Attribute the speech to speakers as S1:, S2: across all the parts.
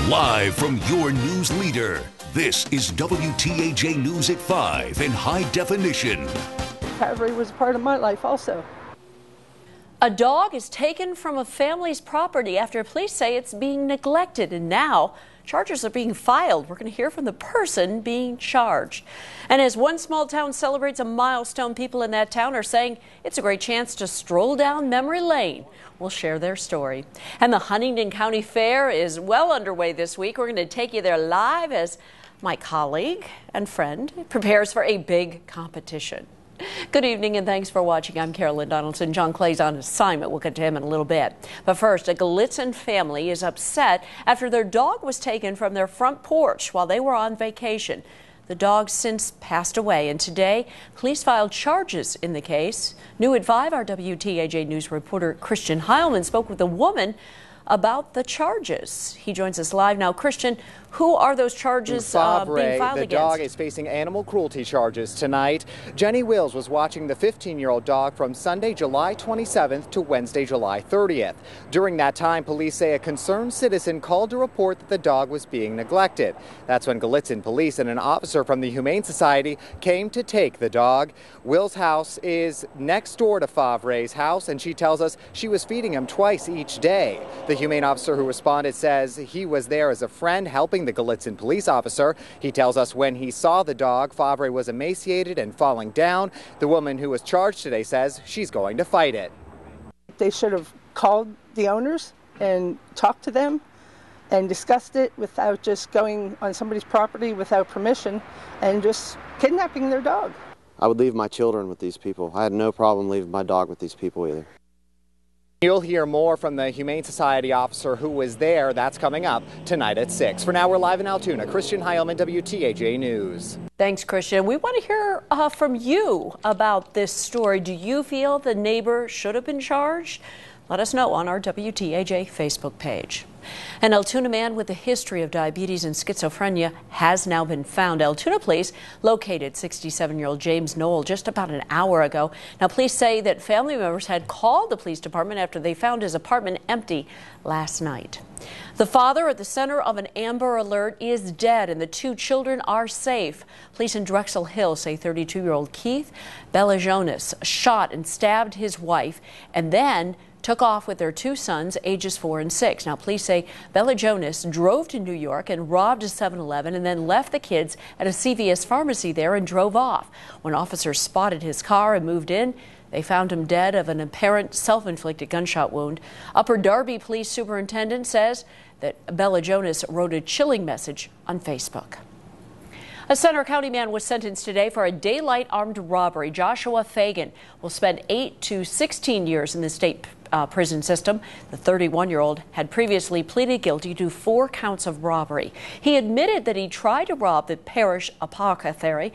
S1: Live from your news leader, this is WTAJ News at 5 in high definition.
S2: Cavalry was part of my life also.
S3: A dog is taken from a family's property after police say it's being neglected, and now charges are being filed. We're going to hear from the person being charged. And as one small town celebrates a milestone, people in that town are saying it's a great chance to stroll down memory lane. We'll share their story. And the Huntingdon County Fair is well underway this week. We're going to take you there live as my colleague and friend prepares for a big competition. Good evening and thanks for watching. I'm Carolyn Donaldson. John Clay's on assignment. We'll get to him in a little bit. But first, a Galitzin family is upset after their dog was taken from their front porch while they were on vacation. The dog since passed away, and today police filed charges in the case. New at 5, our WTAJ News reporter Christian Heilman spoke with a woman about the charges. He joins us live now. Christian, who are those charges being filed against?
S4: The dog is facing animal cruelty charges tonight. Jenny Wills was watching the 15-year-old dog from Sunday, July 27th to Wednesday, July 30th. During that time, police say a concerned citizen called to report that the dog was being neglected. That's when Galitzin police and an officer from the Humane Society came to take the dog. Wills' house is next door to Favre's house, and she tells us she was feeding him twice each day. The humane officer who responded says he was there as a friend helping the Galitzin police officer. He tells us when he saw the dog, Favre was emaciated and falling down. The woman who was charged today says she's going to fight it.
S2: They should have called the owners and talked to them and discussed it without just going on somebody's property without permission and just kidnapping their dog.
S5: I would leave my children with these people. I had no problem leaving my dog with these people either.
S4: You'll hear more from the Humane Society officer who was there. That's coming up tonight at 6. For now, we're live in Altoona. Christian Heilman, WTAJ News.
S3: Thanks, Christian. We want to hear from you about this story. Do you feel the neighbor should have been charged? Let us know on our WTAJ Facebook page. An Altoona man with a history of diabetes and schizophrenia has now been found. Altoona police located 67-year-old James Knoll just about an hour ago. Now, police say that family members had called the police department after they found his apartment empty last night. The father at the center of an Amber Alert is dead, and the two children are safe. Police in Drexel Hill say 32-year-old Keith Bellajonis shot and stabbed his wife and then took off with their two sons, ages 4 and 6. Now, police say Bellajonis drove to New York and robbed a 7-Eleven and then left the kids at a CVS pharmacy there and drove off. When officers spotted his car and moved in, they found him dead of an apparent self-inflicted gunshot wound. Upper Darby Police Superintendent says that Bellajonis wrote a chilling message on Facebook. A Center County man was sentenced today for a daylight armed robbery. Joshua Fagan will spend 8 to 16 years in the state prison system. The 31-year-old had previously pleaded guilty to 4 counts of robbery. He admitted that he tried to rob the parish apothecary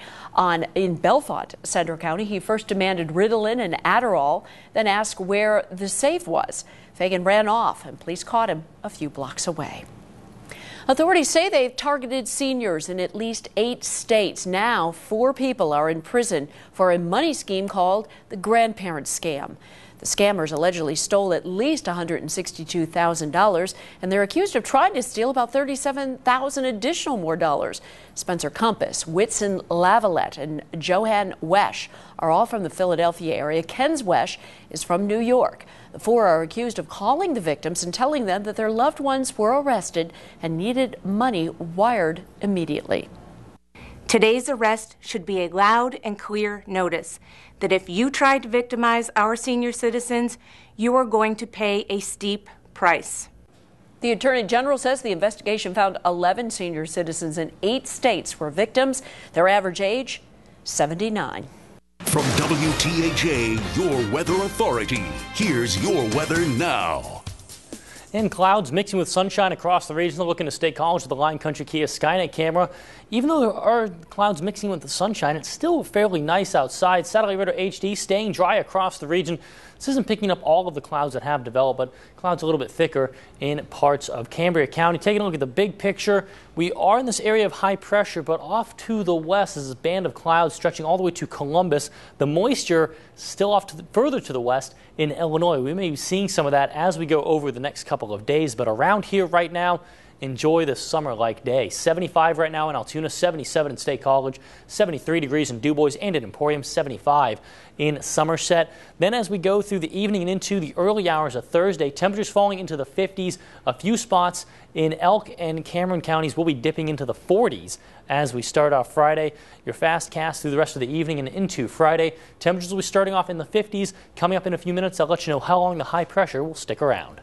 S3: in Bellefonte, Center County. He first demanded Ritalin and Adderall, then asked where the safe was. Fagan ran off, and police caught him a few blocks away. Authorities say they've targeted seniors in at least 8 states. Now, 4 people are in prison for a money scheme called the grandparent scam. The scammers allegedly stole at least $162,000, and they're accused of trying to steal about $37,000 additional more dollars. Spencer Compass, Whitson Lavalette, and Johan Wesh are all from the Philadelphia area. Ken's Wesh is from New York. The 4 are accused of calling the victims and telling them that their loved ones were arrested and needed money wired immediately.
S6: Today's arrest should be a loud and clear notice that if you try to victimize our senior citizens, you are going to pay a steep price.
S3: The Attorney General says the investigation found 11 senior citizens in 8 states were victims. Their average age, 79.
S1: From WTAJ, your weather authority, here's your weather now.
S7: And clouds mixing with sunshine across the region. Looking to State College with the Line Country Kia Skynet camera. Even though there are clouds mixing with the sunshine, it's still fairly nice outside. Satellite radar HD staying dry across the region. This isn't picking up all of the clouds that have developed, but clouds a little bit thicker in parts of Cambria County. Taking a look at the big picture, we are in this area of high pressure, but off to the west is this band of clouds stretching all the way to Columbus. The moisture still off to further to the west in Illinois. We may be seeing some of that as we go over the next couple of days, but around here right now, enjoy this summer-like day. 75 right now in Altoona, 77 in State College, 73 degrees in DuBois and in Emporium, 75 in Somerset. Then as we go through the evening and into the early hours of Thursday, temperatures falling into the 50s. A few spots in Elk and Cameron counties will be dipping into the 40s as we start off Friday. Your fast cast through the rest of the evening and into Friday. Temperatures will be starting off in the 50s. Coming up in a few minutes, I'll let you know how long the high pressure will stick around.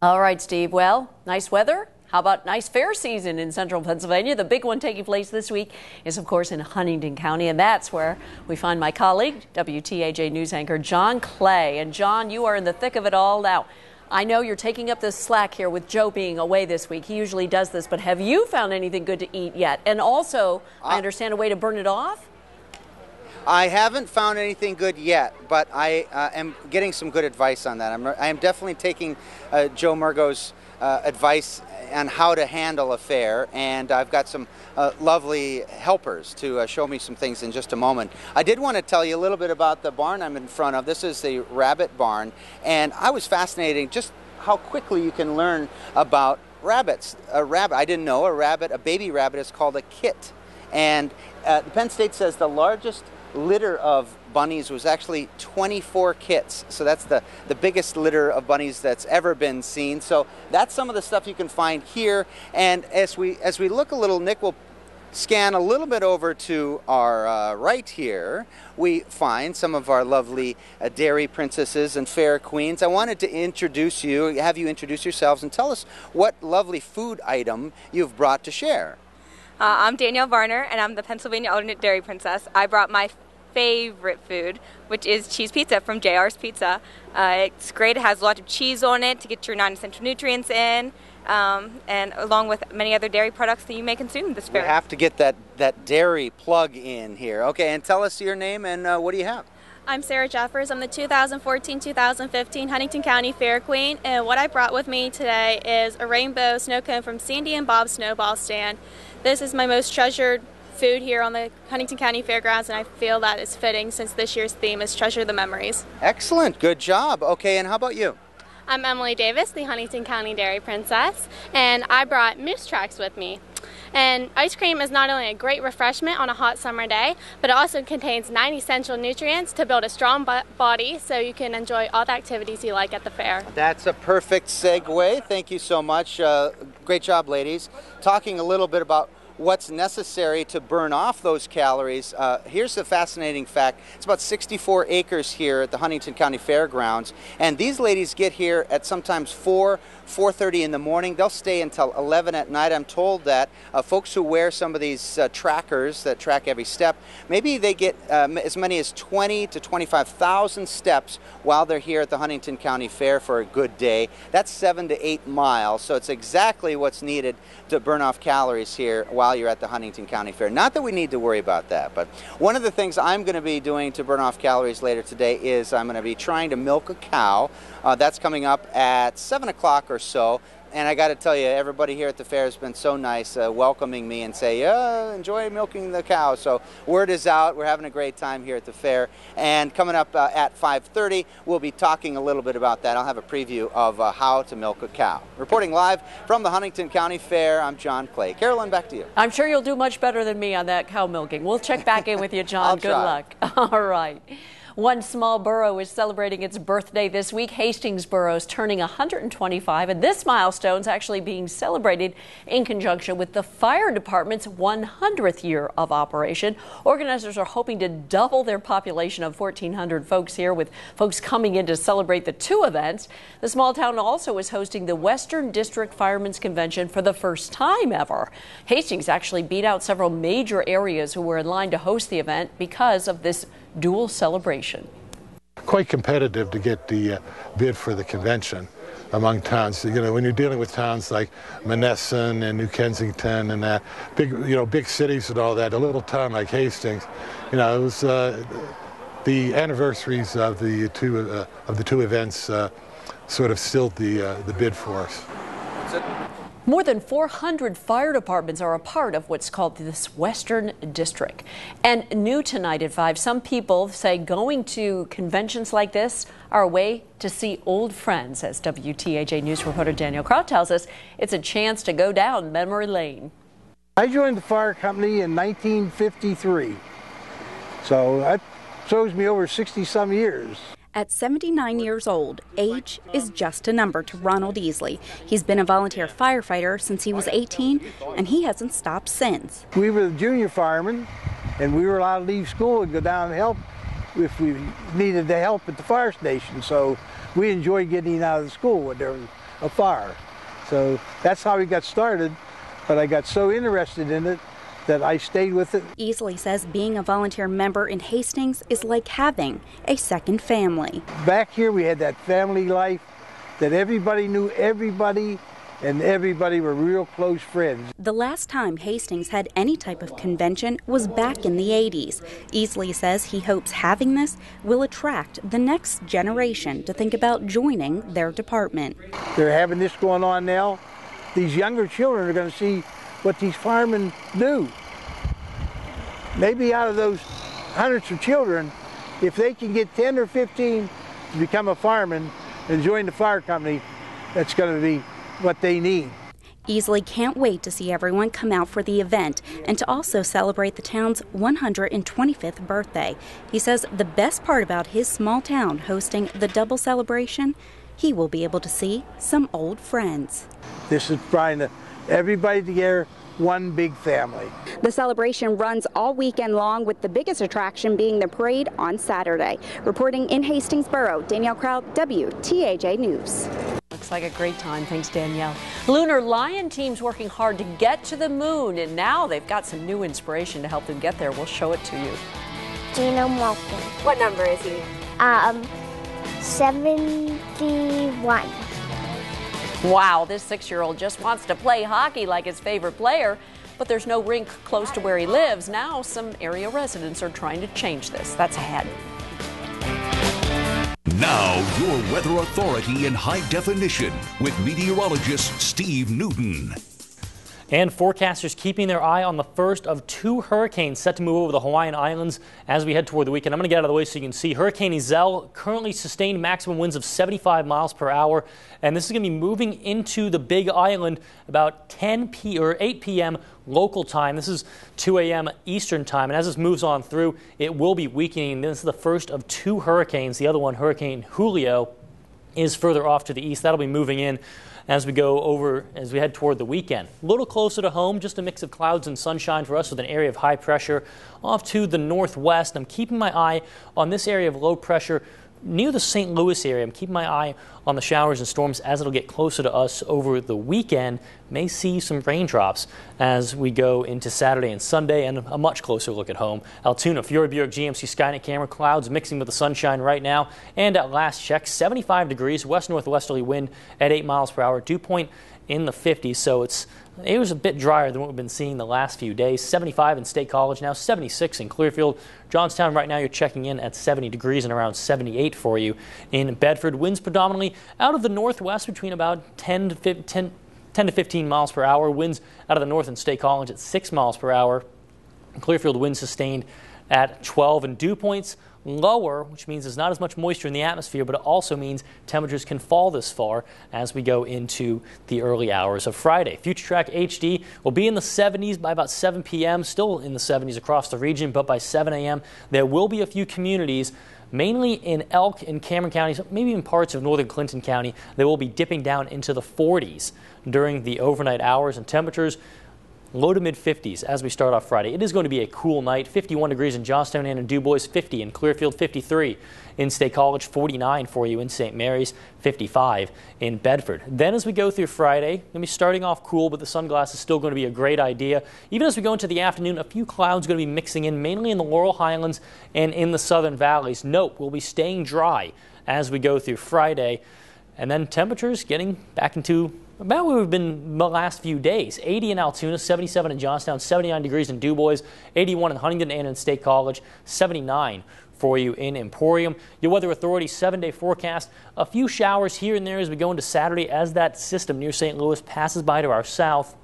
S3: All right, Steve. Well, nice weather. How about nice fair season in central Pennsylvania? The big one taking place this week is, of course, in Huntington County, and that's where we find my colleague, WTAJ News anchor John Clay. And John, you are in the thick of it all now. I know you're taking up this slack here with Joe being away this week. He usually does this, but have you found anything good to eat yet? And also, I understand a way to burn it off?
S8: I haven't found anything good yet, but I am getting some good advice on that. I am definitely taking Joe Murgo's advice on how to handle a fair, and I've got some lovely helpers to show me some things in just a moment. I did want to tell you a little bit about the barn I'm in front of. This is the rabbit barn, and I was fascinated just how quickly you can learn about rabbits. A rabbit, I didn't know, a baby rabbit is called a kit, and the Penn State says the largest litter of bunnies was actually 24 kits. So that's the biggest litter of bunnies that's ever been seen. So that's some of the stuff you can find here. And as we look a little, Nick will scan a little bit over to our right here. We find some of our lovely dairy princesses and fair queens. I wanted to have you introduce yourselves and tell us what lovely food item you've brought to share.
S9: I'm Danielle Varner, and I'm the Pennsylvania Alternate Dairy Princess. I brought my favorite food, which is cheese pizza from JR's Pizza. It's great. It has a lot of cheese on it to get your non-essential nutrients in, and along with many other dairy products that you may consume this fair.
S8: We have to get that dairy plug in here. Okay, and tell us your name and what do you have?
S10: I'm Sarah Jeffers. I'm the 2014-2015 Huntington County Fair Queen, and what I brought with me today is a rainbow snow cone from Sandy and Bob's Snowball Stand. This is my most treasured food here on the Huntington County Fairgrounds, and I feel that is fitting since this year's theme is Treasure the Memories.
S8: Excellent. Good job. Okay, and how about you?
S11: I'm Emily Davis, the Huntington County Dairy Princess, and I brought moose tracks with me. And ice cream is not only a great refreshment on a hot summer day, but it also contains 9 essential nutrients to build a strong body so you can enjoy all the activities you like at the fair.
S8: That's a perfect segue. Thank you so much. Great job, ladies. Talking a little bit about what's necessary to burn off those calories. Here's a fascinating fact. It's about 64 acres here at the Huntington County Fairgrounds, and these ladies get here at sometimes 4:30 in the morning. They'll stay until 11 at night. I'm told that folks who wear some of these trackers that track every step, maybe they get as many as 20 to 25,000 steps while they're here at the Huntington County Fair for a good day. That's 7 to 8 miles, so it's exactly what's needed to burn off calories here while you're at the Huntington County Fair. Not that we need to worry about that, but one of the things I'm going to be doing to burn off calories later today is I'm going to be trying to milk a cow. That's coming up at 7 o'clock or so. And I got to tell you, everybody here at the fair has been so nice welcoming me and say, enjoy milking the cow. So word is out. We're having a great time here at the fair. And coming up at 5:30, we'll be talking a little bit about that. I'll have a preview of how to milk a cow. Reporting live from the Huntington County Fair, I'm John Clay. Carolyn, back to you.
S3: I'm sure you'll do much better than me on that cow milking. We'll check back in with you, John. Good luck. All right. One small borough is celebrating its birthday this week. Hastings is turning 125, and this milestone is actually being celebrated in conjunction with the fire department's 100th year of operation. Organizers are hoping to double their population of 1,400 folks here, with folks coming in to celebrate the two events. The small town also is hosting the Western District Firemen's Convention for the first time ever. Hastings actually beat out several major areas who were in line to host the event because of this dual celebration.
S12: Quite competitive to get the bid for the convention among towns. You know, when you're dealing with towns like Monessen and New Kensington and that big cities and all that, a little town like Hastings, it was the anniversaries of the two events sort of stilled the bid for us.
S3: More than 400 fire departments are a part of what's called this Western District. And new tonight at 5, some people say going to conventions like this are a way to see old friends. As WTAJ News reporter Daniel Kraut tells us, it's a chance to go down memory lane.
S13: I joined the fire company in 1953, so that shows me over 60-some years.
S14: At 79 years old, age is just a number to Ronald Easley. He's been a volunteer firefighter since he was 18, and he hasn't stopped since.
S13: We were the junior firemen, and we were allowed to leave school and go down and help if we needed the help at the fire station. So we enjoyed getting out of the school when there was a fire. So that's how we got started, but I got so interested in it that I stayed with it.
S14: Easley says being a volunteer member in Hastings is like having a second family.
S13: Back here we had that family life that everybody knew everybody and everybody were real close friends.
S14: The last time Hastings had any type of convention was back in the 80s. Easley says he hopes having this will attract the next generation to think about joining their department.
S13: They're having this going on now. These younger children are going to see what these firemen do. Maybe out of those hundreds of children, if they can get 10 or 15 to become a fireman and join the fire company, that's going to be what they need.
S14: Easley can't wait to see everyone come out for the event and to also celebrate the town's 125th birthday. He says the best part about his small town hosting the double celebration, he will be able to see some old friends.
S13: This is trying everybody together, one big family.
S15: The celebration runs all weekend long, with the biggest attraction being the parade on Saturday. Reporting in Hastings-Borough, Danielle Kraut, WTAJ News.
S3: Looks like a great time. Thanks, Danielle. Lunar Lion team's working hard to get to the moon, and now they've got some new inspiration to help them get there. We'll show it to you.
S16: Gino Malkin.
S17: What number is he?
S16: 71.
S3: Wow, this 6-year-old just wants to play hockey like his favorite player, but there's no rink close to where he lives. Now some area residents are trying to change this. That's ahead.
S1: Now, your weather authority in high definition with meteorologist Steve Newton.
S7: And forecasters keeping their eye on the first of 2 hurricanes set to move over the Hawaiian Islands as we head toward the weekend. I'm going to get out of the way so you can see. Hurricane Iselle currently sustained maximum winds of 75 miles per hour. And this is going to be moving into the Big Island about 8 p.m. local time. This is 2 a.m. Eastern time. And as this moves on through, it will be weakening. This is the first of 2 hurricanes. The other one, Hurricane Julio, is further off to the east. That'll be moving in as we head toward the weekend. A little closer to home, just a mix of clouds and sunshine for us with an area of high pressure off to the northwest. I'm keeping my eye on this area of low pressure near the St. Louis area. I'm keeping my eye on the showers and storms as it'll get closer to us over the weekend. May see some raindrops as we go into Saturday and Sunday, and a much closer look at home. Altoona, Fiore Buick GMC Skynet camera, clouds mixing with the sunshine right now, and at last check, 75 degrees, west-northwesterly wind at 8 miles per hour, dew point in the 50s, so it was a bit drier than what we've been seeing the last few days. 75 in State College now, 76 in Clearfield. Johnstown right now you're checking in at 70 degrees and around 78 for you. In Bedford, winds predominantly out of the northwest between about 10 to 15 miles per hour. Winds out of the north in State College at 6 miles per hour. Clearfield winds sustained at 12, and dew points lower, which means there's not as much moisture in the atmosphere, but it also means temperatures can fall this far as we go into the early hours of Friday. Future Track HD will be in the 70s by about 7 p.m., still in the 70s across the region, but by 7 a.m. there will be a few communities, mainly in Elk and Cameron counties, maybe even parts of northern Clinton County, that will be dipping down into the 40s during the overnight hours, and temperatures low to mid-50s as we start off Friday. It is going to be a cool night. 51 degrees in Johnstown and in DuBois, 50 in Clearfield, 53 in State College, 49 for you in St. Mary's, 55 in Bedford. Then as we go through Friday, going to be starting off cool, but the sunglasses is still going to be a great idea. Even as we go into the afternoon, a few clouds going to be mixing in, mainly in the Laurel Highlands and in the southern valleys. Note, we'll be staying dry as we go through Friday. And then temperatures getting back into about where we've been the last few days. 80 in Altoona, 77 in Johnstown, 79 degrees in DuBois, 81 in Huntington and in State College, 79 for you in Emporium. Your Weather Authority 7-day forecast. A few showers here and there as we go into Saturday as that system near St. Louis passes by to our south.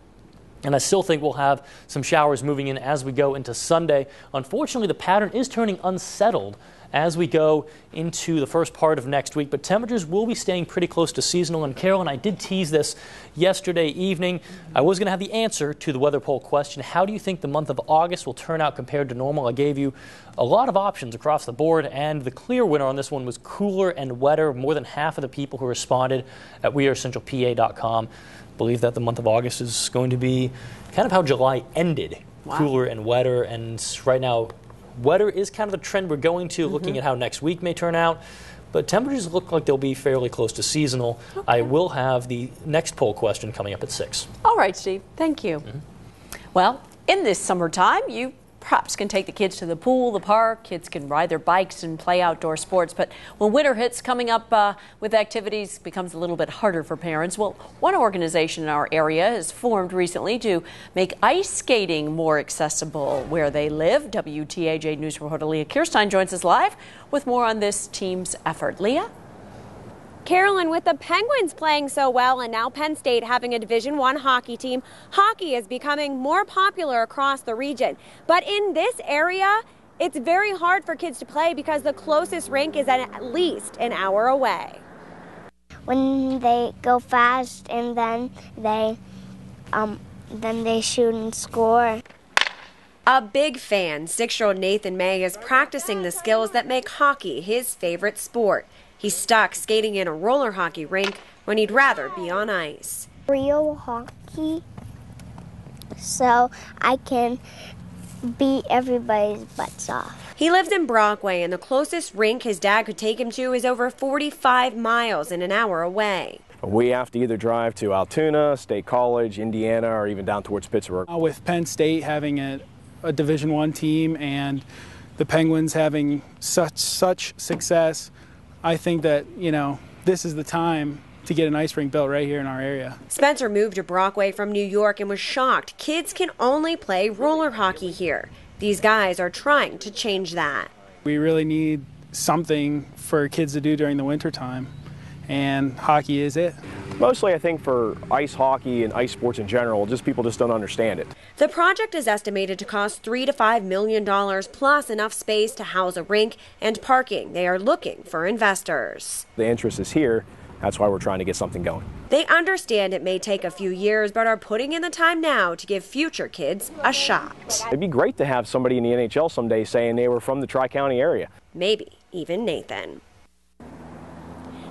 S7: And I still think we'll have some showers moving in as we go into Sunday. Unfortunately, the pattern is turning unsettled as we go into the first part of next week, but temperatures will be staying pretty close to seasonal. And Carolyn, I did tease this yesterday evening. I was going to have the answer to the weather poll question. How do you think the month of August will turn out compared to normal? I gave you a lot of options across the board, and the clear winner on this one was cooler and wetter. More than half of the people who responded at wearecentralpa.com believe that the month of August is going to be kind of how July ended. Wow. Cooler and wetter, and right now wetter is kind of the trend we're going to, looking at how next week may turn out. But temperatures look like they'll be fairly close to seasonal. Okay. I will have the next poll question coming up at 6.
S3: All right, Steve. Thank you. Well, in this summertime, you perhaps can take the kids to the pool, the park. Kids can ride their bikes and play outdoor sports. But when winter hits, coming up with activities becomes a little bit harder for parents. Well, one organization in our area has formed recently to make ice skating more accessible where they live. WTAJ News reporter Leah Kirstein joins us live with more on this team's effort. Leah?
S17: Carolyn, with the Penguins playing so well and now Penn State having a Division I hockey team, hockey is becoming more popular across the region. But in this area, it's very hard for kids to play because the closest rink is at least an hour away.
S16: When they go fast and then they shoot and score.
S17: A big fan, 6-year-old Nathan May is practicing the skills that make hockey his favorite sport. He's stuck skating in a roller hockey rink when he'd rather be on ice.
S16: Real hockey, so I can beat everybody's butts off.
S17: He lives in Brockway, and the closest rink his dad could take him to is over 45 miles and an hour away.
S18: We have to either drive to Altoona, State College, Indiana, or even down towards Pittsburgh.
S19: With Penn State having a Division I team and the Penguins having such success, I think that, this is the time to get an ice rink built right here in our area.
S17: Spencer moved to Brockway from New York and was shocked kids can only play roller hockey here. These guys are trying to change that.
S19: We really need something for kids to do during the winter time, and hockey is it.
S18: Mostly, I think, for ice hockey and ice sports in general, people just don't understand it.
S17: The project is estimated to cost $3 to $5 million, plus enough space to house a rink and parking. They are looking for investors.
S18: The interest is here. That's why we're trying to get something going.
S17: They understand it may take a few years, but are putting in the time now to give future kids a shot.
S18: It'd be great to have somebody in the NHL someday saying they were from the Tri-County area.
S17: Maybe even Nathan.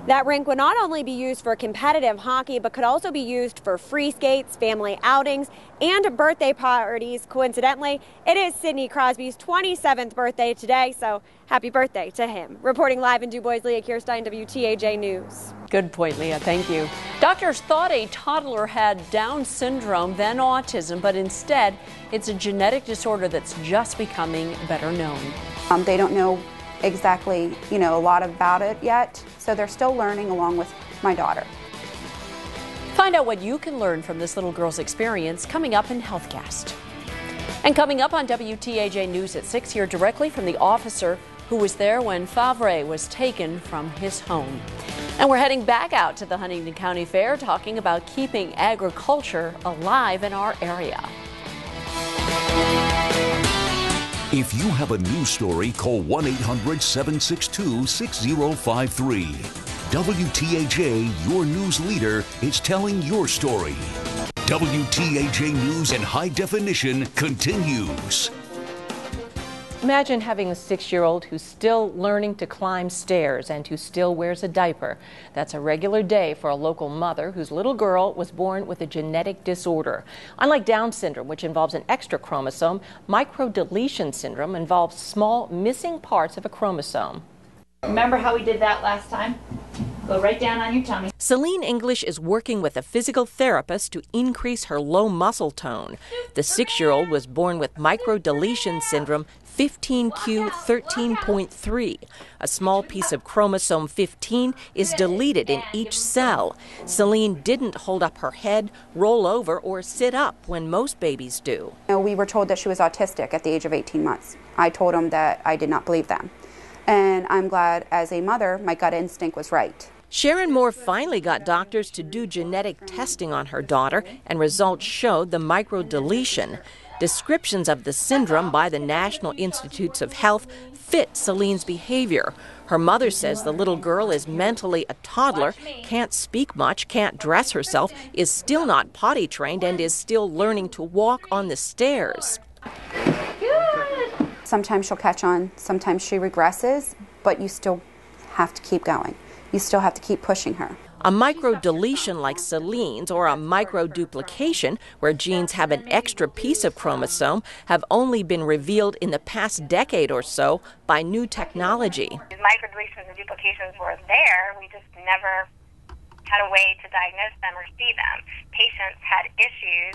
S17: That rink would not only be used for competitive hockey, but could also be used for free skates, family outings, and birthday parties. Coincidentally, it is Sidney Crosby's 27th birthday today, so happy birthday to him. Reporting live in DuBois, Leah Kirstein, WTAJ News.
S3: Good point, Leah. Thank you. Doctors thought a toddler had Down syndrome, then autism, but instead, it's a genetic disorder that's just becoming better known.
S20: They don't know exactly, a lot about it yet, so they're still learning along with my daughter.
S3: Find out what you can learn from this little girl's experience coming up in Healthcast. And coming up on WTAJ News at 6, here directly from the officer who was there when Favre was taken from his home. And we're heading back out to the Huntington County Fair, talking about keeping agriculture alive in our area.
S1: If you have a news story, call 1-800-762-6053. WTAJ, your news leader, is telling your story. WTAJ News in high definition continues.
S21: Imagine having a 6-year-old who's still learning to climb stairs and who still wears a diaper. That's a regular day for a local mother whose little girl was born with a genetic disorder. Unlike Down syndrome, which involves an extra chromosome, microdeletion syndrome involves small missing parts of a chromosome.
S22: Remember how we did that last time? Go right down on your tummy.
S21: Celine English is working with a physical therapist to increase her low muscle tone. The 6-year-old was born with microdeletion syndrome
S2: 15q13.3. A small piece of chromosome 15 is deleted in each cell. Celine didn't hold up her head, roll over, or sit up when most babies do.
S20: We were told that she was autistic at the age of 18 months. I told them that I did not believe them. And I'm glad, as a mother, my gut instinct was right.
S2: Sharon Moore finally got doctors to do genetic testing on her daughter, and results showed the microdeletion. Descriptions of the syndrome by the National Institutes of Health fit Celine's behavior. Her mother says the little girl is mentally a toddler, can't speak much, can't dress herself, is still not potty trained, and is still learning to walk on the stairs.
S20: Sometimes she'll catch on, sometimes she regresses, but you still have to keep going. You still have to keep pushing her.
S2: A microdeletion like Celine's, or a microduplication, where genes have an extra piece of chromosome, have only been revealed in the past decade or so by new technology.
S5: Microdeletions and duplications were there, we just never had a way to diagnose them or see them. Patients had issues,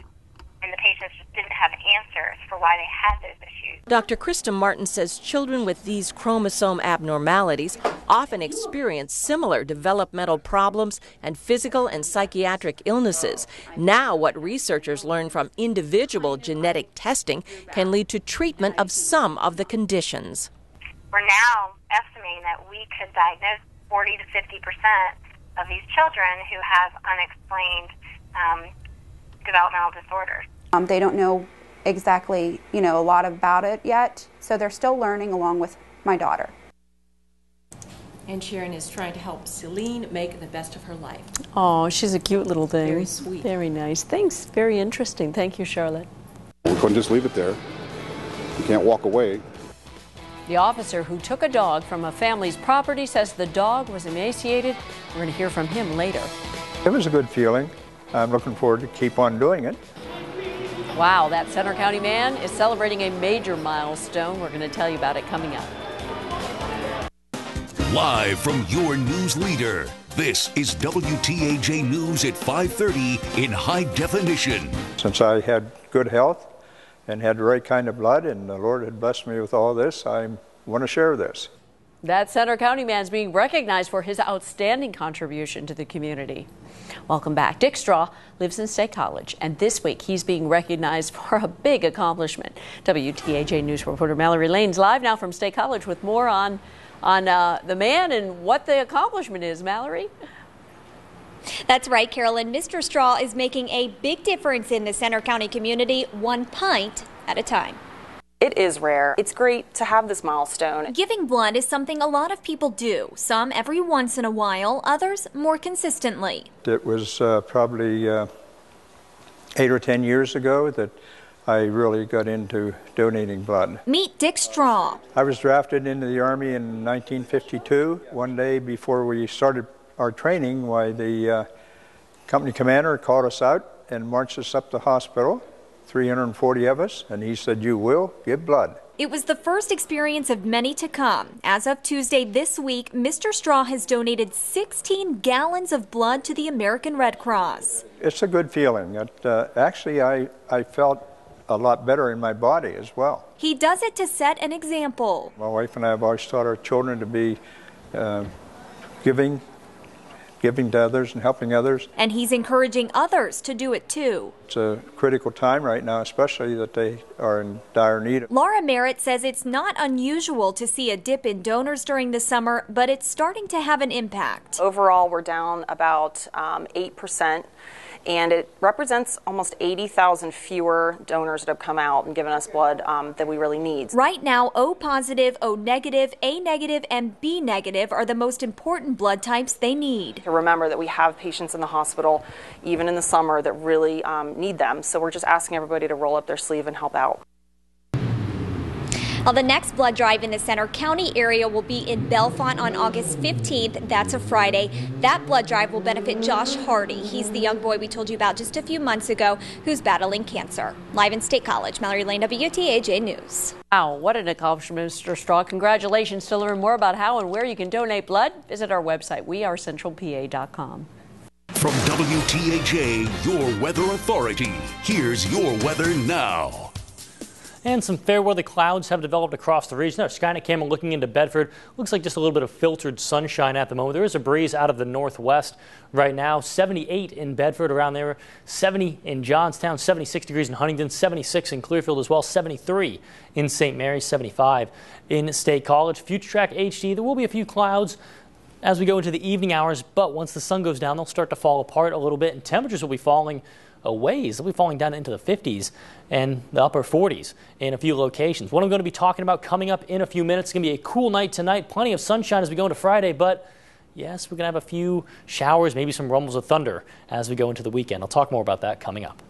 S5: and the patients just didn't have answers for why they had those issues.
S2: Dr. Krista Martin says children with these chromosome abnormalities often experience similar developmental problems and physical and psychiatric illnesses. Now, what researchers learn from individual genetic testing can lead to treatment of some of the conditions.
S5: We're now estimating that we could diagnose 40 to 50% of these children who have unexplained developmental disorders.
S20: They don't know exactly, a lot about it yet, so they're still learning along with my daughter.
S21: And Sharon is trying to help Celine make the best of her life.
S3: Oh, she's a cute little thing.
S21: Very sweet.
S3: Very nice. Thanks. Very interesting. Thank you, Charlotte.
S23: We couldn't just leave it there. You can't walk away.
S3: The officer who took a dog from a family's property says the dog was emaciated. We're going to hear from him later.
S24: It was a good feeling. I'm looking forward to keep on doing it.
S3: Wow, that Center County man is celebrating a major milestone. We're going to tell you about it coming up.
S1: Live from your news leader, this is WTAJ News at 5:30 in high definition.
S24: Since I had good health and had the right kind of blood, and the Lord had blessed me with all this, I want to share this.
S3: That Center County man is being recognized for his outstanding contribution to the community. Welcome back. Dick Straw lives in State College, and this week he's being recognized for a big accomplishment. WTAJ News reporter Mallory Lane's live now from State College with more on the man and what the accomplishment is. Mallory?
S25: That's right, Carolyn. Mr. Straw is making a big difference in the Center County community, one pint at a time.
S26: It is rare. It's great to have this milestone.
S25: Giving blood is something a lot of people do, some every once in a while, others more consistently.
S24: It was probably 8 or 10 years ago that I really got into donating blood.
S25: Meet Dick Straw.
S24: I was drafted into the Army in 1952. One day before we started our training, the company commander called us out and marched us up to the hospital. 340 of us, and he said, "You will give blood."
S25: It was the first experience of many to come. As of Tuesday this week, Mr. Straw has donated 16 gallons of blood to the American Red Cross.
S24: It's a good feeling. Actually, I felt a lot better in my body as well.
S25: He does it to set an example.
S24: My wife and I have always taught our children to be giving to others and helping others.
S25: And he's encouraging others to do it too.
S24: It's a critical time right now, especially that they are in dire need.
S25: Laura Merritt says it's not unusual to see a dip in donors during the summer, but it's starting to have an impact.
S26: Overall, we're down about 8%. And it represents almost 80,000 fewer donors that have come out and given us blood that we really need.
S25: Right now, O positive, O negative, A negative, and B negative are the most important blood types they need.
S26: To remember that we have patients in the hospital, even in the summer, that really need them. So we're just asking everybody to roll up their sleeve and help out.
S25: Well, the next blood drive in the Center County area will be in Bellefonte on August 15th. That's a Friday. That blood drive will benefit Josh Hardy. He's the young boy we told you about just a few months ago who's battling cancer. Live in State College, Mallory Lane, WTAJ News.
S3: Wow, what an accomplishment, Mr. Straw. Congratulations. To learn more about how and where you can donate blood, visit our website, wearecentralpa.com.
S1: From WTAJ, your weather authority, here's your weather now.
S7: And some fair weather clouds have developed across the region. Our Skynet camera looking into Bedford. Looks like just a little bit of filtered sunshine at the moment. There is a breeze out of the northwest right now. 78 in Bedford, around there. 70 in Johnstown, 76 degrees in Huntington, 76 in Clearfield as well, 73 in St. Mary's, 75 in State College. Future Track HD, there will be a few clouds as we go into the evening hours, but once the sun goes down, they'll start to fall apart a little bit, and temperatures will be falling a ways. They'll be falling down into the 50s and the upper 40s in a few locations. What I'm going to be talking about coming up in a few minutes, it's going to be a cool night tonight. Plenty of sunshine as we go into Friday, but yes, we're going to have a few showers, maybe some rumbles of thunder as we go into the weekend. I'll talk more about that coming up.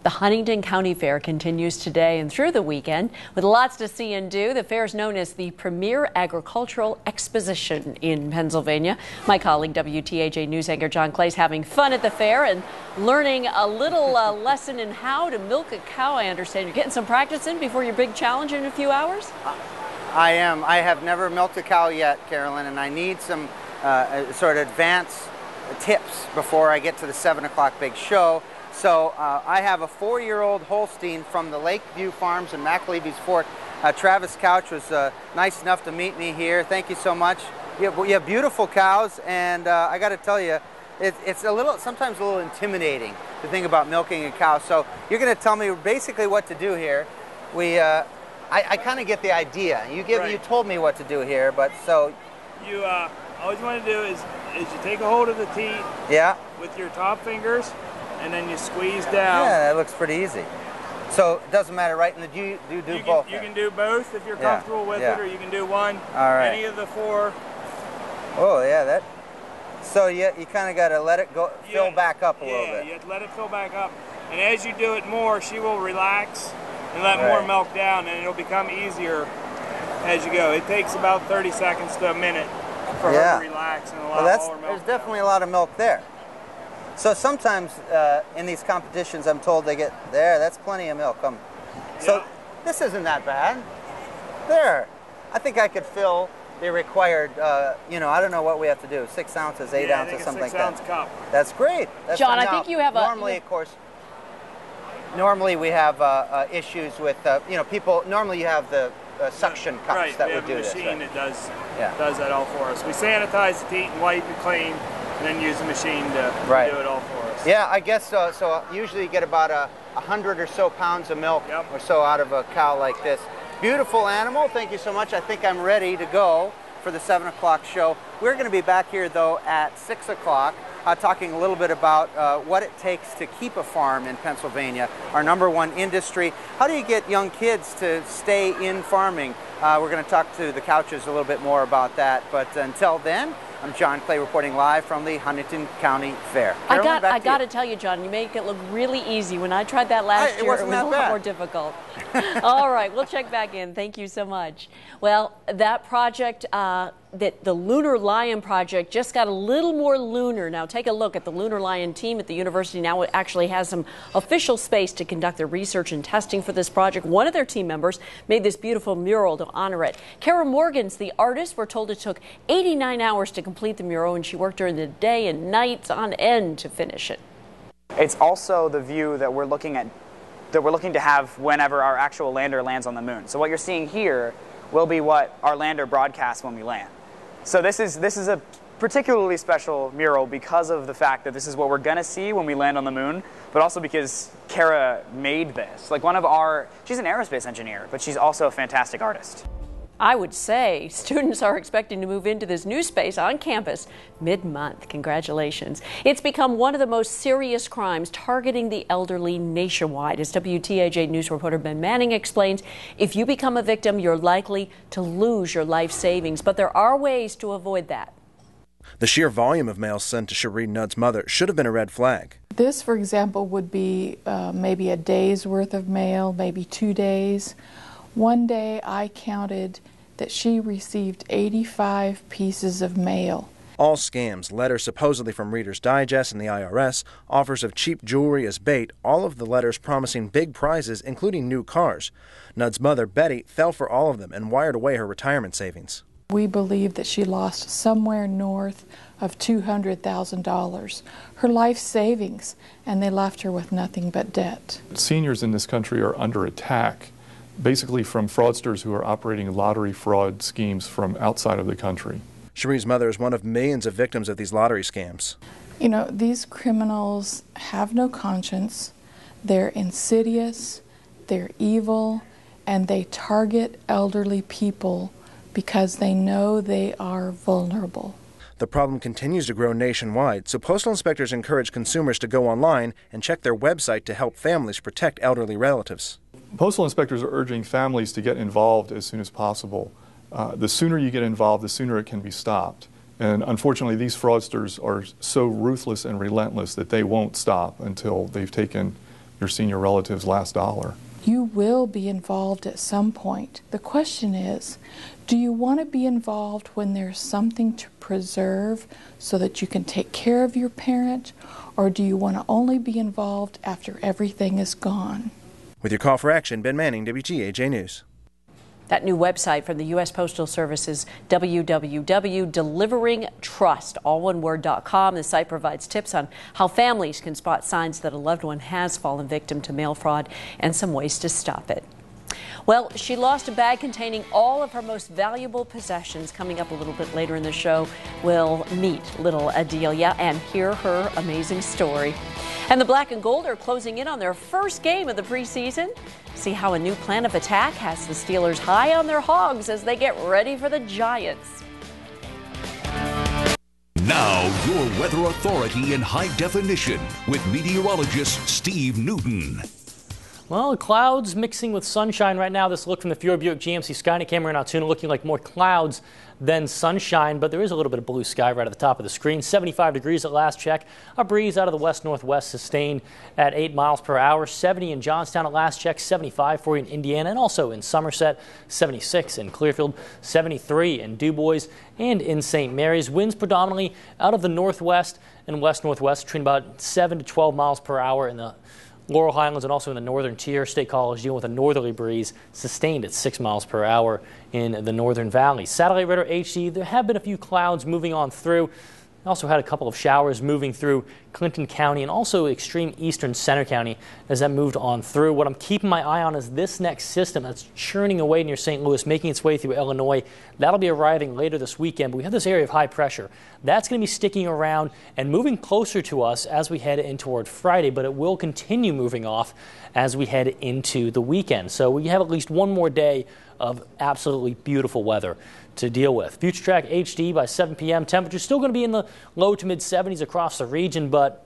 S3: The Huntington County Fair continues today and through the weekend with lots to see and do. The fair is known as the premier agricultural exposition in Pennsylvania. My colleague WTAJ News anchor John Clay is having fun at the fair and learning a little lesson in how to milk a cow. I understand you're getting some practice in before your big challenge in a few hours?
S4: I am. I have never milked a cow yet, Carolyn, and I need some sort of advanced tips before I get to the 7 o'clock big show. So I have a 4-year-old Holstein from the Lakeview Farms in McAlevy's Fork. Travis Couch was nice enough to meet me here. Thank you so much. You have beautiful cows, and I got to tell you, it's sometimes a little intimidating to think about milking a cow. So you're going to tell me basically what to do here. I kind of get the idea. You told me what to do here, but so
S6: you all you want to do is you take a hold of the teat.
S4: Yeah.
S6: With your top fingers. And then you squeeze down.
S4: Yeah, that looks pretty easy. So it doesn't matter, right? And you do both.
S6: You can do both if you're comfortable with it, or you can do one.
S4: All right.
S6: Any of the four.
S4: Oh yeah, So you kind of got to let it go, fill back up a little bit.
S6: Yeah, you have to let it fill back up. And as you do it more, she will relax and let more milk down, and it'll become easier as you go. It takes about 30 seconds to a minute for her to relax and allow more milk.
S4: There's definitely a lot of milk there. So sometimes in these competitions, I'm told they get there. That's plenty of milk. So this isn't that bad. There, I think I could fill the required. I don't know what we have to do. 6 ounces, 8 ounces, something like that.
S6: 6 ounce cup.
S4: That's great.
S3: John, I think you have
S4: Normally we have issues with people. Normally you have the suction cups that would do this.
S6: Right, we have a machine that does that all for us. We sanitize the teat and wipe and clean. And then use the machine to do it all for us.
S4: Yeah, I guess so. So usually you get about 100 or so pounds of milk or so out of a cow like this. Beautiful animal. Thank you so much. I think I'm ready to go for the 7 o'clock show. We're going to be back here, though, at 6 o'clock talking a little bit about what it takes to keep a farm in Pennsylvania, our #1 industry. How do you get young kids to stay in farming? We're going to talk to the Couches a little bit more about that. But until then, I'm John Clay reporting live from the Huntington County Fair.
S3: I got to tell you, John, you make it look really easy. When I tried that last year, it was a lot more difficult. All right, we'll check back in. Thank you so much. Well, that project, the Lunar Lion project, just got a little more lunar. Now, take a look at the Lunar Lion team at the university. Now it actually has some official space to conduct their research and testing for this project. One of their team members made this beautiful mural to honor it. Kara Morgan's the artist. We're told it took 89 hours to complete the mural, and she worked during the day and nights on end to finish it.
S8: It's also the view that we're looking to have whenever our actual lander lands on the moon. So what you're seeing here will be what our lander broadcasts when we land. So this is a particularly special mural because of the fact that this is what we're going to see when we land on the moon, but also because Kara made this. She's an aerospace engineer, but she's also a fantastic artist.
S3: I would say students are expecting to move into this new space on campus mid-month. Congratulations. It's become one of the most serious crimes targeting the elderly nationwide. As WTAJ News reporter Ben Manning explains, if you become a victim, you're likely to lose your life savings. But there are ways to avoid that.
S9: The sheer volume of mail sent to Shireen Nutt's mother should have been a red flag.
S10: This, for example, would be maybe a day's worth of mail, maybe 2 days. One day I counted that she received 85 pieces of mail.
S9: All scams, letters supposedly from Reader's Digest and the IRS, offers of cheap jewelry as bait, all of the letters promising big prizes, including new cars. Nutt's mother, Betty, fell for all of them and wired away her retirement savings.
S10: We believe that she lost somewhere north of $200,000, her life savings, and they left her with nothing but debt.
S11: Seniors in this country are under attack basically from fraudsters who are operating lottery fraud schemes from outside of the country.
S9: Cherie's mother is one of millions of victims of these lottery scams.
S10: You know, these criminals have no conscience. They're insidious, they're evil, and they target elderly people because they know they are vulnerable.
S9: The problem continues to grow nationwide, so postal inspectors encourage consumers to go online and check their website to help families protect elderly relatives.
S11: Postal inspectors are urging families to get involved as soon as possible. The sooner you get involved, the sooner it can be stopped. And unfortunately, these fraudsters are so ruthless and relentless that they won't stop until they've taken your senior relative's last dollar.
S10: You will be involved at some point. The question is, do you want to be involved when there's something to preserve so that you can take care of your parent, or do you want to only be involved after everything is gone?
S9: With your call for action, Ben Manning, WTAJ News.
S3: That new website from the U.S. Postal Service is www.deliveringtrust.com. The site provides tips on how families can spot signs that a loved one has fallen victim to mail fraud and some ways to stop it. Well, she lost a bag containing all of her most valuable possessions. Coming up a little bit later in the show, we'll meet little Adelia and hear her amazing story. And the Black and Gold are closing in on their first game of the preseason. See how a new plan of attack has the Steelers high on their hogs as they get ready for the Giants.
S1: Now, your weather authority in high definition with meteorologist Steve Newton.
S7: Well, clouds mixing with sunshine right now. This look from the Fjord Buick GMC Skynet camera in Altoona looking like more clouds than sunshine, but there is a little bit of blue sky right at the top of the screen. 75 degrees at last check. A breeze out of the west-northwest sustained at 8 miles per hour. 70 in Johnstown at last check. 75 for you in Indiana and also in Somerset. 76 in Clearfield. 73 in DuBois and in St. Mary's. Winds predominantly out of the northwest and west-northwest between about 7 to 12 miles per hour in the Laurel Highlands and also in the northern tier. State College dealing with a northerly breeze sustained at 6 miles per hour in the northern valley. Satellite radar HD, there have been a few clouds moving on through. Also had a couple of showers moving through Clinton County and also extreme eastern Center County as that moved on through. What I'm keeping my eye on is this next system that's churning away near St. Louis, making its way through Illinois. That'll be arriving later this weekend, but we have this area of high pressure. That's going to be sticking around and moving closer to us as we head in toward Friday, but it will continue moving off as we head into the weekend. So we have at least one more day of absolutely beautiful weather to deal with. Future Track HD by 7 p.m. Temperatures still going to be in the low to mid 70s across the region, but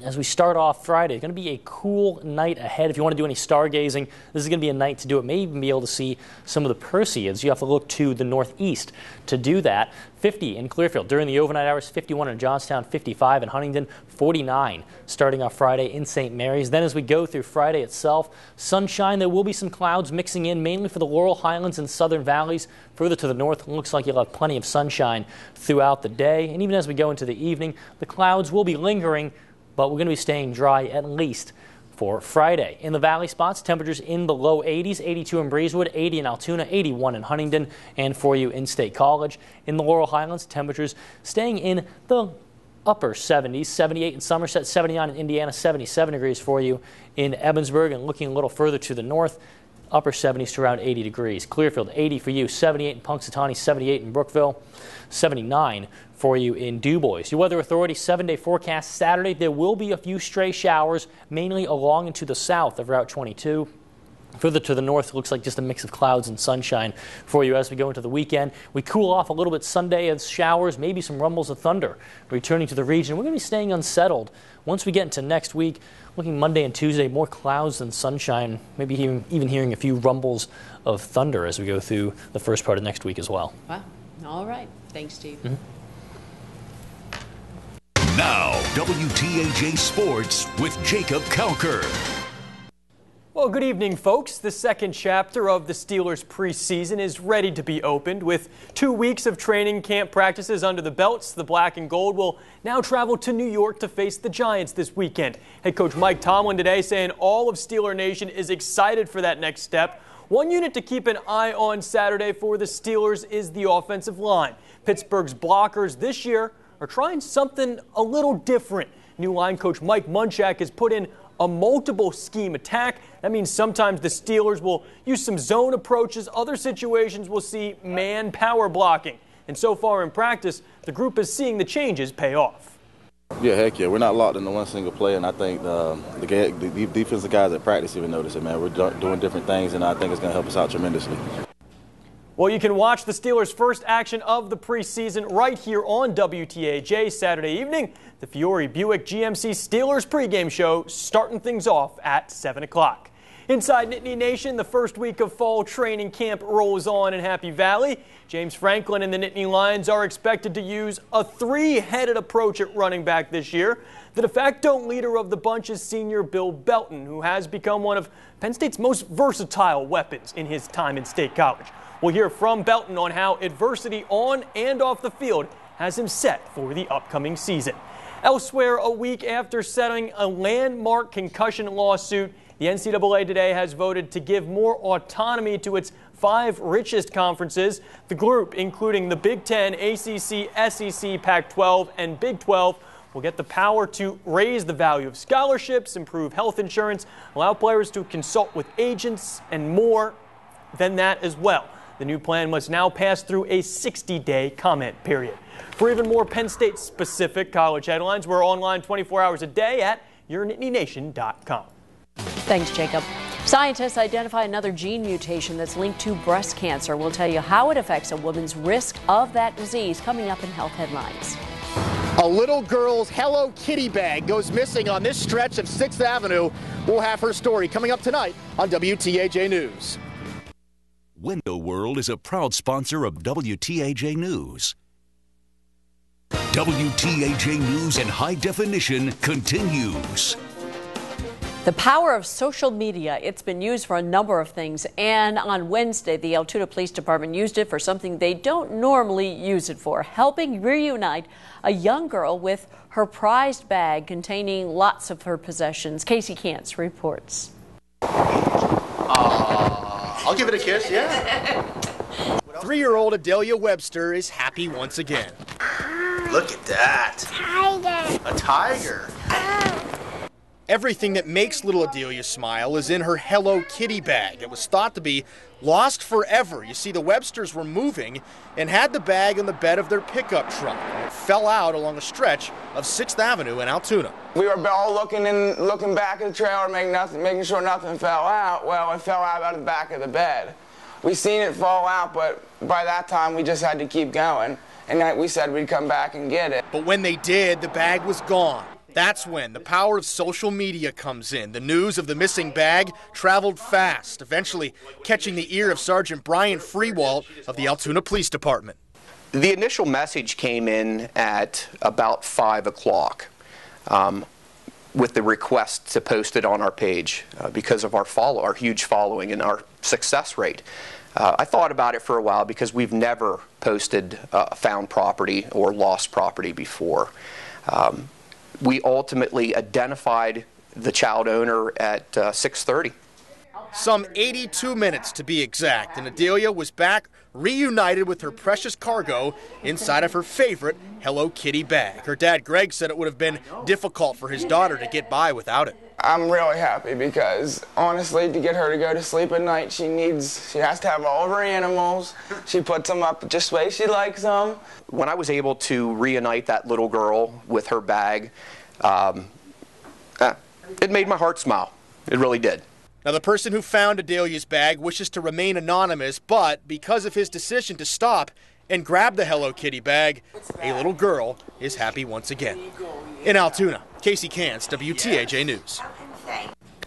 S7: as we start off Friday, it's going to be a cool night ahead. If you want to do any stargazing, this is going to be a night to do it. May even be able to see some of the Perseids. You have to look to the northeast to do that. 50 in Clearfield during the overnight hours, 51 in Johnstown, 55 in Huntington, 49 starting off Friday in St. Mary's. Then as we go through Friday itself, sunshine. There will be some clouds mixing in, mainly for the Laurel Highlands and southern valleys. Further to the north, it looks like you'll have plenty of sunshine throughout the day. And even as we go into the evening, the clouds will be lingering, but we're going to be staying dry at least for Friday. In the valley spots, temperatures in the low 80s, 82 in Breezewood, 80 in Altoona, 81 in Huntington, and for you in State College. In the Laurel Highlands, temperatures staying in the upper 70s, 78 in Somerset, 79 in Indiana, 77 degrees for you in Evansburg, and looking a little further to the north, upper 70s to around 80 degrees. Clearfield, 80 for you, 78 in Punxsutawney, 78 in Brookville, 79 for you in DuBois. Your Weather Authority 7-day forecast Saturday. There will be a few stray showers, mainly along and to the south of Route 22. Further to the north, it looks like just a mix of clouds and sunshine for you as we go into the weekend. We cool off a little bit Sunday as showers, maybe some rumbles of thunder returning to the region. We're going to be staying unsettled. Once we get into next week, looking Monday and Tuesday, more clouds than sunshine, maybe even hearing a few rumbles of thunder as we go through the first part of next week as well.
S3: Wow. All right. Thanks, Steve.
S1: Mm-hmm. Now, WTAJ Sports with Jacob Cowker.
S12: Well, good evening, folks. The second chapter of the Steelers preseason is ready to be opened. With 2 weeks of training camp practices under the belts, the Black and Gold will now travel to New York to face the Giants this weekend. Head coach Mike Tomlin today saying all of Steeler Nation is excited for that next step. One unit to keep an eye on Saturday for the Steelers is the offensive line. Pittsburgh's blockers this year are trying something a little different. New line coach Mike Munchak has put in a multiple scheme attack. That means sometimes the Steelers will use some zone approaches. Other situations will see man power blocking. And so far in practice, the group is seeing the changes pay off.
S13: Yeah, heck yeah. We're not locked into one single play, and I think the defensive guys at practice even notice it, man. We're doing different things, and I think it's going to help us out tremendously.
S12: Well, you can watch the Steelers' first action of the preseason right here on WTAJ Saturday evening. The Fiore Buick GMC Steelers pregame show starting things off at 7 o'clock. Inside Nittany Nation, the first week of fall training camp rolls on in Happy Valley. James Franklin and the Nittany Lions are expected to use a three-headed approach at running back this year. The de facto leader of the bunch is senior Bill Belton, who has become one of Penn State's most versatile weapons in his time in State College. We'll hear from Belton on how adversity on and off the field has him set for the upcoming season. Elsewhere, a week after settling a landmark concussion lawsuit, the NCAA today has voted to give more autonomy to its 5 richest conferences. The group, including the Big Ten, ACC, SEC, Pac-12, and Big 12, will get the power to raise the value of scholarships, improve health insurance, allow players to consult with agents, and more than that as well. The new plan must now pass through a 60-day comment period. For even more Penn State-specific college headlines, we're online 24 hours a day at yournittnynation.com.
S3: Thanks, Jacob. Scientists identify another gene mutation that's linked to breast cancer. We'll tell you how it affects a woman's risk of that disease coming up in Health Headlines.
S14: A little girl's Hello Kitty bag goes missing on this stretch of 6th Avenue. We'll have her story coming up tonight on WTAJ News.
S1: Window World is a proud sponsor of WTAJ News. WTAJ News in high definition continues.
S3: The power of social media. It's been used for a number of things, and on Wednesday, the Altoona Police Department used it for something they don't normally use it for, helping reunite a young girl with her prized bag containing lots of her possessions. Casey Cantz reports.
S14: I'll give it a kiss, yeah. 3-year-old Adelia Webster is happy once again. Look at that. Tiger. A tiger. Everything that makes little Adelia smile is in her Hello Kitty bag. It was thought to be lost forever. You see, the Websters were moving and had the bag on the bed of their pickup truck. It fell out along a stretch of 6th Avenue in Altoona.
S15: We were all looking back at the trailer, making sure nothing fell out. Well, it fell out of the back of the bed. We seen it fall out, but by that time we just had to keep going. And we said we'd come back and get it.
S14: But when they did, the bag was gone. That's when the power of social media comes in. The news of the missing bag traveled fast, eventually catching the ear of Sergeant Brian Freewalt of the Altoona Police Department.
S16: The initial message came in at about 5 o'clock with the request to post it on our page because of our huge following and our success rate. I thought about it for a while because we've never posted found property or lost property before. We ultimately identified the child owner at 6:30.
S14: Some 82 minutes to be exact, and Adelia was back reunited with her precious cargo inside of her favorite Hello Kitty bag. Her dad, Greg, said it would have been difficult for his daughter to get by without it.
S15: I'm really happy because, honestly, to get her to go to sleep at night, she has to have all of her animals. She puts them up just the way she likes them.
S16: When I was able to reunite that little girl with her bag, it made my heart smile. It really did.
S14: Now, the person who found Adelia's bag wishes to remain anonymous, but because of his decision to stop and grab the Hello Kitty bag, a little girl is happy once again. In Altoona, Casey Cantz, WTAJ News.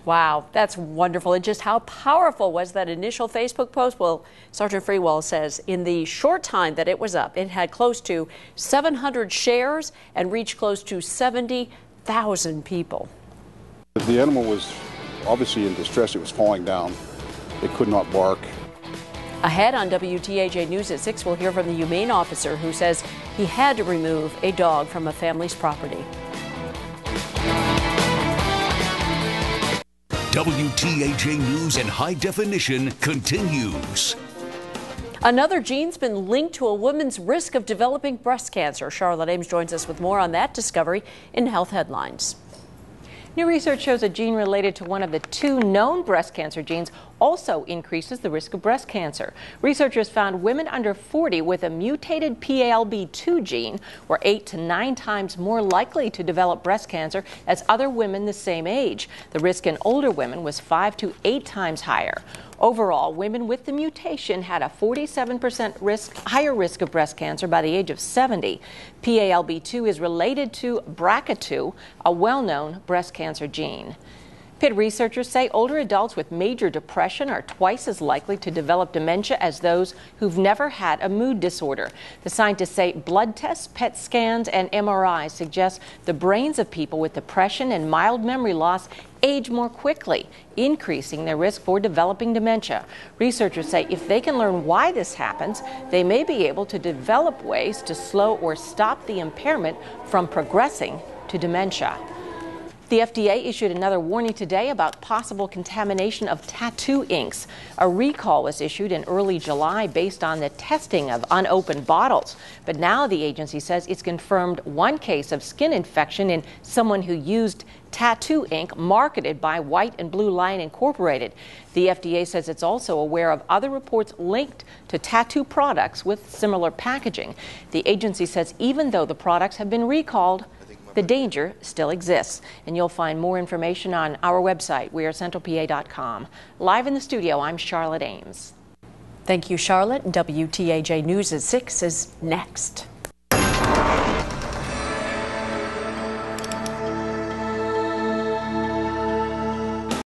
S3: Wow, that's wonderful. And just how powerful was that initial Facebook post? Well, Sergeant Freewalt says in the short time that it was up, it had close to 700 shares and reached close to 70,000 people.
S23: The animal was obviously in distress. It was falling down. It could not bark.
S3: Ahead on WTAJ News at 6, we'll hear from the humane officer who says he had to remove a dog from a family's property.
S1: WTAJ News in high definition continues.
S3: Another gene's been linked to a woman's risk of developing breast cancer. Charlotte Ames joins us with more on that discovery in Health Headlines.
S21: New research shows a gene related to one of the 2 known breast cancer genes also increases the risk of breast cancer. Researchers found women under 40 with a mutated PALB2 gene were 8 to 9 times more likely to develop breast cancer as other women the same age. The risk in older women was 5 to 8 times higher. Overall, women with the mutation had a 47% higher risk of breast cancer by the age of 70. PALB2 is related to BRCA2, a well-known breast cancer gene. Pitt researchers say older adults with major depression are twice as likely to develop dementia as those who've never had a mood disorder. The scientists say blood tests, PET scans, and MRIs suggest the brains of people with depression and mild memory loss age more quickly, increasing their risk for developing dementia. Researchers say if they can learn why this happens, they may be able to develop ways to slow or stop the impairment from progressing to dementia. The FDA issued another warning today about possible contamination of tattoo inks. A recall was issued in early July based on the testing of unopened bottles. But now the agency says it's confirmed one case of skin infection in someone who used tattoo ink marketed by White and Blue Line Incorporated. The FDA says it's also aware of other reports linked to tattoo products with similar packaging. The agency says even though the products have been recalled, the danger still exists, and you'll find more information on our website, wearecentralpa.com. Live in the studio, I'm Charlotte Ames.
S3: Thank you, Charlotte. WTAJ News at 6 is next.